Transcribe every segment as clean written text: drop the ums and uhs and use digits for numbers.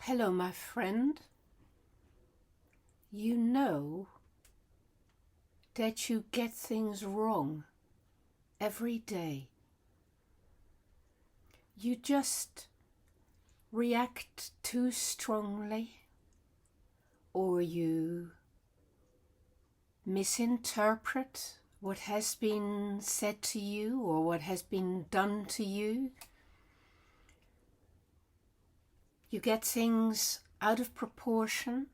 Hello, my friend. You know that you get things wrong every day. You just react too strongly, or you misinterpret what has been said to you or what has been done to you. You get things out of proportion.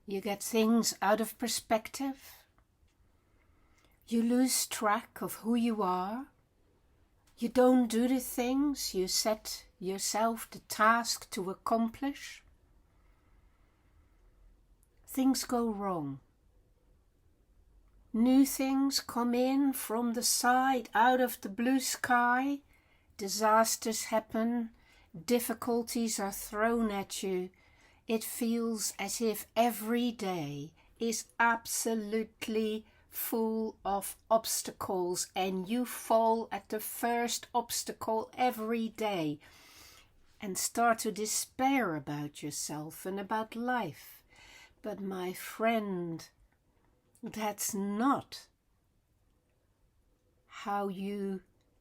You get things out of perspective. You lose track of who you are. You don't do the things you set yourself the task to accomplish. Things go wrong. New things come in from the side, out of the blue sky. Disasters happen. Difficulties are thrown at you. It feels as if every day is absolutely full of obstacles and you fall at the first obstacle every day and start to despair about yourself and about life. But my friend, that's not how you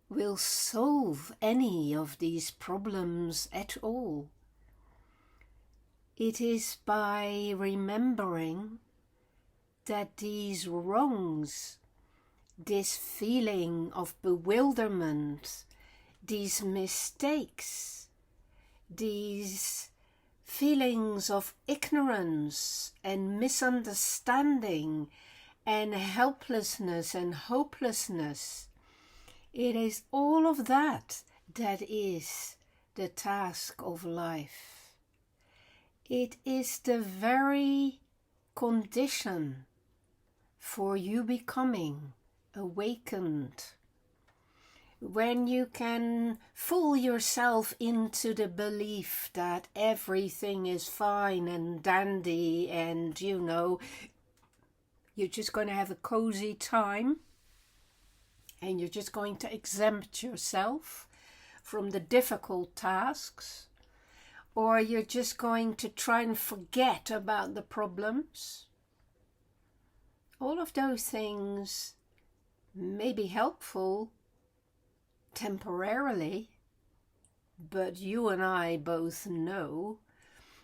will solve any of these problems at all. It is by remembering that these wrongs, this feeling of bewilderment, these mistakes, these feelings of ignorance and misunderstanding and helplessness and hopelessness, it is all of that that is the task of life. It is the very condition for you becoming awakened. When you can fool yourself into the belief that everything is fine and dandy and, you're just going to have a cozy time and you're just going to exempt yourself from the difficult tasks, or you're just going to try and forget about the problems. All of those things may be helpful temporarily, but you and I both know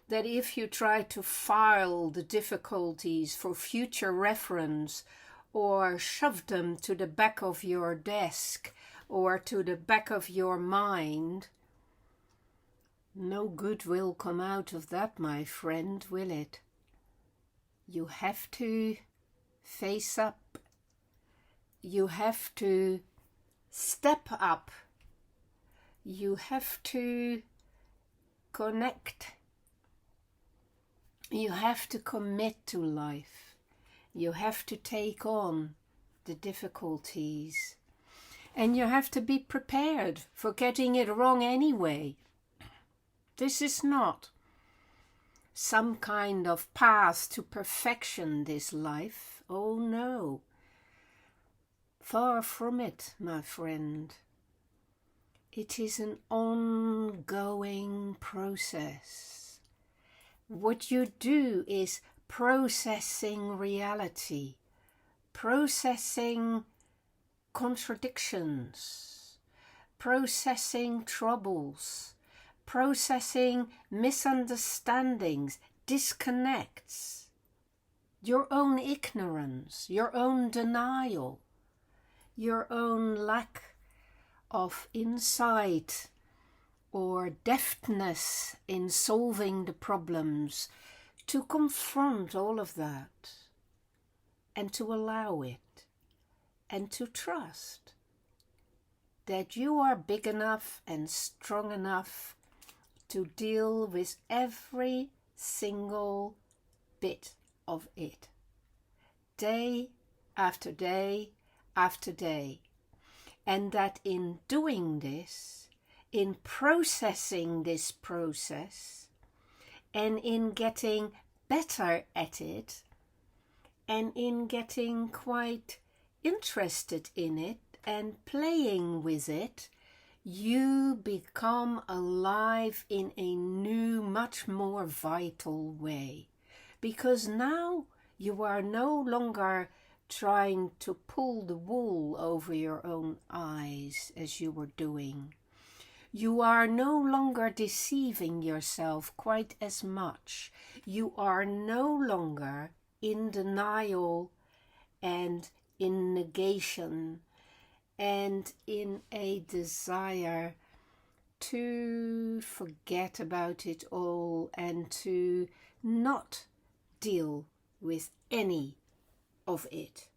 that if you try to file the difficulties for future reference or shove them to the back of your desk or to the back of your mind, no good will come out of that, my friend, will it? You have to face up. You have to step up. You have to connect. You have to commit to life. You have to take on the difficulties. And you have to be prepared for getting it wrong anyway. This is not some kind of path to perfection, this life. Oh no. Far from it, my friend. It is an ongoing process. What you do is processing reality, processing contradictions, processing troubles, processing misunderstandings, disconnects, your own ignorance, your own denial, your own lack of insight or deftness in solving the problems, to confront all of that and to allow it and to trust that you are big enough and strong enough to deal with every single bit of it, day after day after day, and that in doing this, in processing this process, and in getting better at it, and in getting quite interested in it and playing with it, you become alive in a new, much more vital way. Because now you are no longer trying to pull the wool over your own eyes as you were doing. You are no longer deceiving yourself quite as much. You are no longer in denial and in negation and in a desire to forget about it all and to not deal with any of it.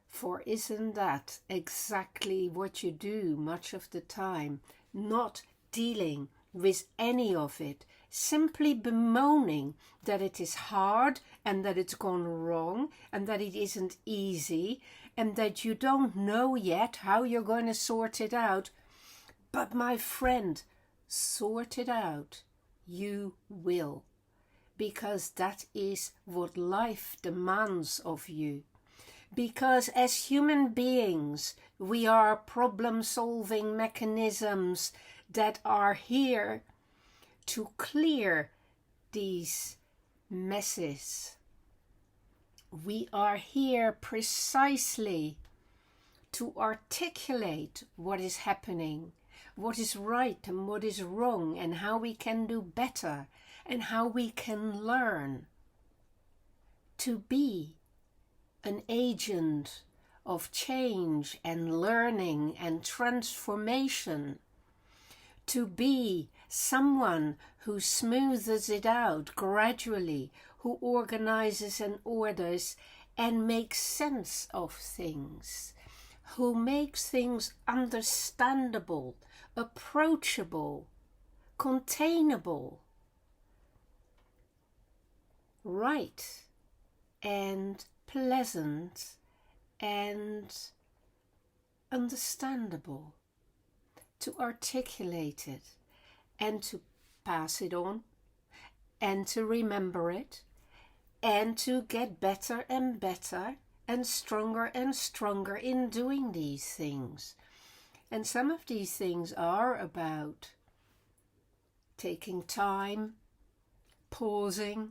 For isn't that exactly what you do much of the time? Not dealing with any of it, simply bemoaning that it is hard and that it's gone wrong and that it isn't easy and that you don't know yet how you're going to sort it out. But my friend, sort it out. You will. Because that is what life demands of you. Because as human beings, we are problem-solving mechanisms that are here to clear these messes. We are here precisely to articulate what is happening, what is right and what is wrong, and how we can do better, and how we can learn to be an agent of change and learning and transformation, to be someone who smooths it out gradually, who organizes and orders and makes sense of things, who makes things understandable, approachable, containable, right and pleasant and understandable, to articulate it and to pass it on and to remember it and to get better and better and stronger in doing these things. And some of these things are about taking time, pausing,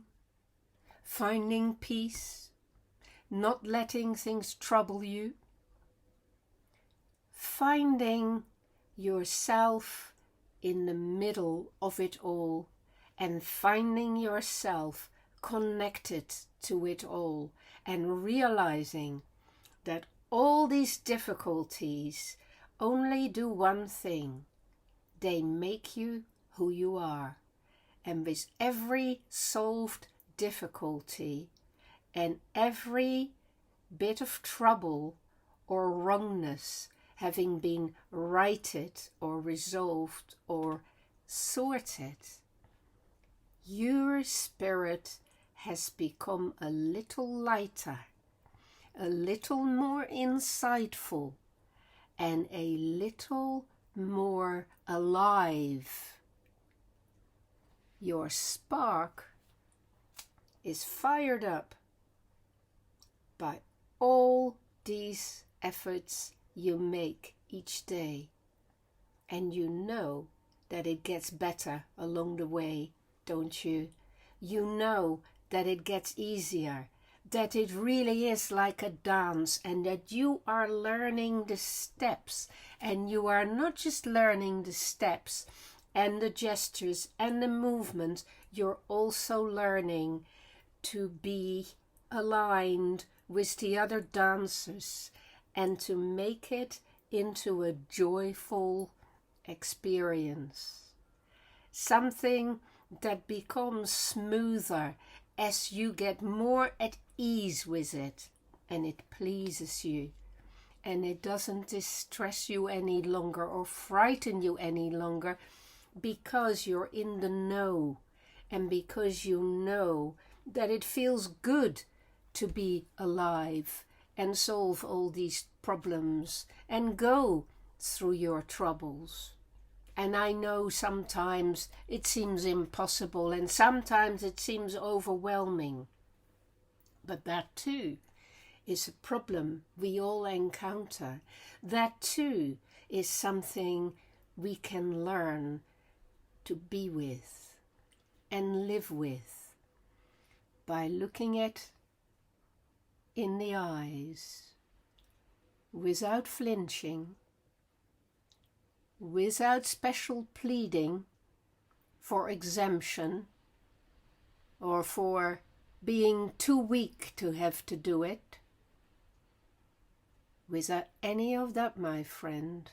finding peace, not letting things trouble you, finding yourself in the middle of it all and finding yourself connected to it all and realizing that all these difficulties only do one thing. They make you who you are. And with every solved difficulty and every bit of trouble or wrongness having been righted or resolved or sorted, your spirit has become a little lighter, a little more insightful, and a little more alive. Your spark is fired up by all these efforts you make each day, and you know that it gets better along the way, don't you? You know that it gets easier, that it really is like a dance, and that you are learning the steps, and you are not just learning the steps and the gestures and the movements, you're also learning to be aligned with the other dancers and to make it into a joyful experience. Something that becomes smoother as you get more at ease with it, and it pleases you, and it doesn't distress you any longer or frighten you any longer, because you're in the know, and because you know that it feels good to be alive and solve all these problems and go through your troubles. And I know sometimes it seems impossible and sometimes it seems overwhelming. But that too is a problem we all encounter. That too is something we can learn to be with and live with by looking it in the eyes without flinching, without special pleading for exemption or for being too weak to have to do it. Without any of that, my friend,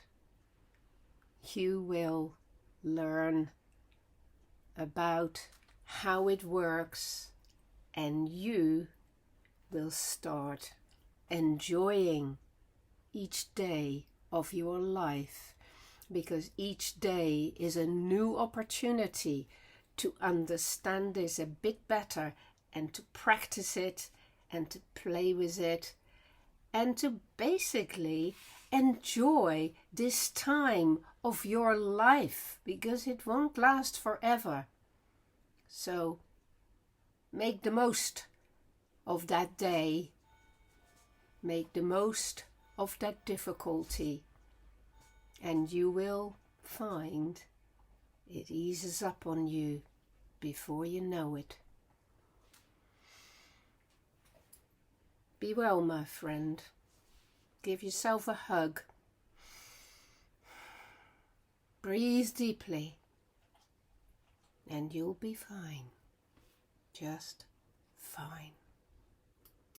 you will learn about how it works, and you will start enjoying each day of your life, because each day is a new opportunity to understand this a bit better and to practice it and to play with it and to basically enjoy this time of your life, because it won't last forever. So make the most of that day, make the most of that difficulty, and you will find it eases up on you before you know it. Be well, my friend. Give yourself a hug. Breathe deeply, and you'll be fine. Just fine.